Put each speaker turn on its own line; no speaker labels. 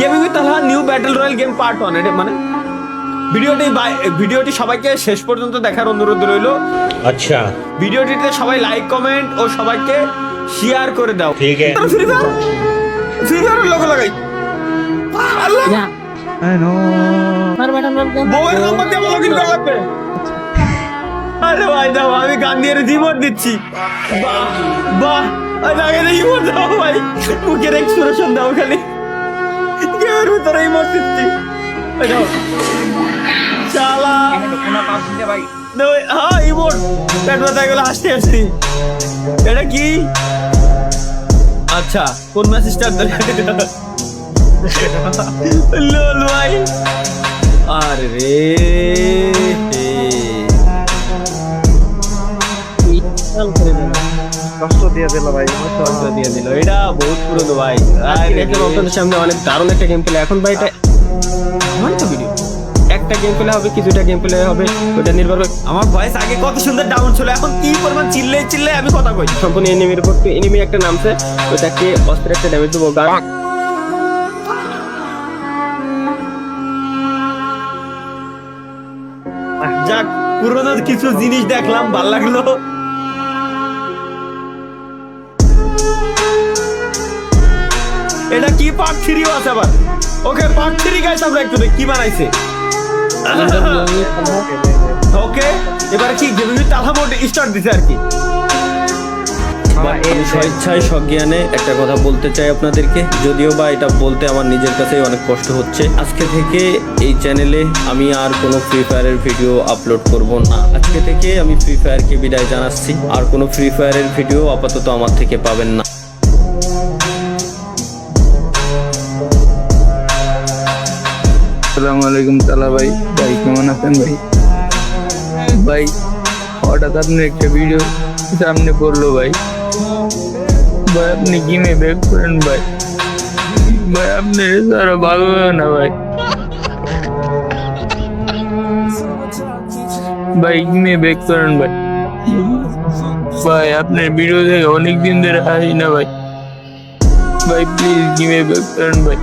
Gaming with Talha new battle royale game part 1 এটা মানে ভিডিওটি সবাইকে শেষ পর্যন্ত দেখার অনুরোধ রইল।
আচ্ছা,
ভিডিওটিতে সবাই লাইক কমেন্ট ও সবাইকে শেয়ার করে দাও।
ঠিক আছে।
ফ্রি ফায়ার লোগো লাগাই আল্লাহ বউয়ের নাম্বার দিয়ে বলো কিন্তু লাগবে। আরে ভাই দাও, আমি গান দিয়ে রিমোট দিচ্ছি। বাহ বাহ, আগে রিমোট দাও ভাই, মুখের এক্সপ্রেশন দাও খালি, গেমের ভিতরে রিমোট দিচ্ছি। দাও শালা
ভাই
দাও। হ্যাঁ রিমোট পেট ব্যথা গেলে হাসতে হাসতে। এটা কি? আচ্ছা কোন ম্যাচ স্টার্ট ধরে লোল ভাই। আরে রে
কষ্ট দিয়ে দিল ভাই,
কষ্ট দিয়ে দিল। এটা বহুত পুরনো ভাই। আপনাদের সামনে অনেক দারুণ একটা গেম প্লে। এখন ভাই এটা আমার তো ভিডিও একটা গেম প্লে হবে, কিছুটা গেম প্লে হবে, ওটা নির্ভর করে। আমার ভয়েস আগে কত সুন্দর ডাউন ছিল, এখন কি পরিমাণ চিল্লে আমি কথা কই। সম্পূর্ণ এনিমির উপর এনিমি একটা নামছে, ওটাকে অস্ত্রের একটা ড্যামেজ দেবো। গান যাক, পুরোনো কিছু জিনিস দেখলাম, ভাল লাগলো। এটা কি পার্ট 3 আছে আবার? ওকে পার্ট 3 গাইস, আমরা একটু দেখি কি বানাইছে। ওকে এবারে কি gaming with Talha mode start দিছে আর কি। আমি স্বেচ্ছায় সজ্ঞানে একটা কথা বলতে চাই আপনাদেরকে, যদিও বা এটা বলতে আমার নিজের কাছেই অনেক কষ্ট হচ্ছে। আজকে থেকে এই চ্যানেলে আমি আর কোনো ফ্রি ফায়ারের ভিডিও আপলোড করব না। আজকে থেকে আমি ফ্রি ফায়ারকে বিদায় জানাচ্ছি। আর কোনো ফ্রি ফায়ারের ভিডিও আপাতত আমার থেকে পাবেন না।
আসসালামু আলাইকুম তালা ভাই, ভাই কেমন আছেন ভাই? ভাই হঠাৎ আপনার একটা ভিডিও সামনে পড়লো ভাই, ভাই আপনি গেমে ব্যাক করেন ভাই, ভাই আপনি সারা ভালো হবে না ভাই, ভাই গেমে ব্যাক করেন ভাই, ভাই আপনার ভিডিও দেখে অনেকদিন ধরে আসি না ভাই, ভাই প্লিজ গেমে ব্যাক করেন ভাই।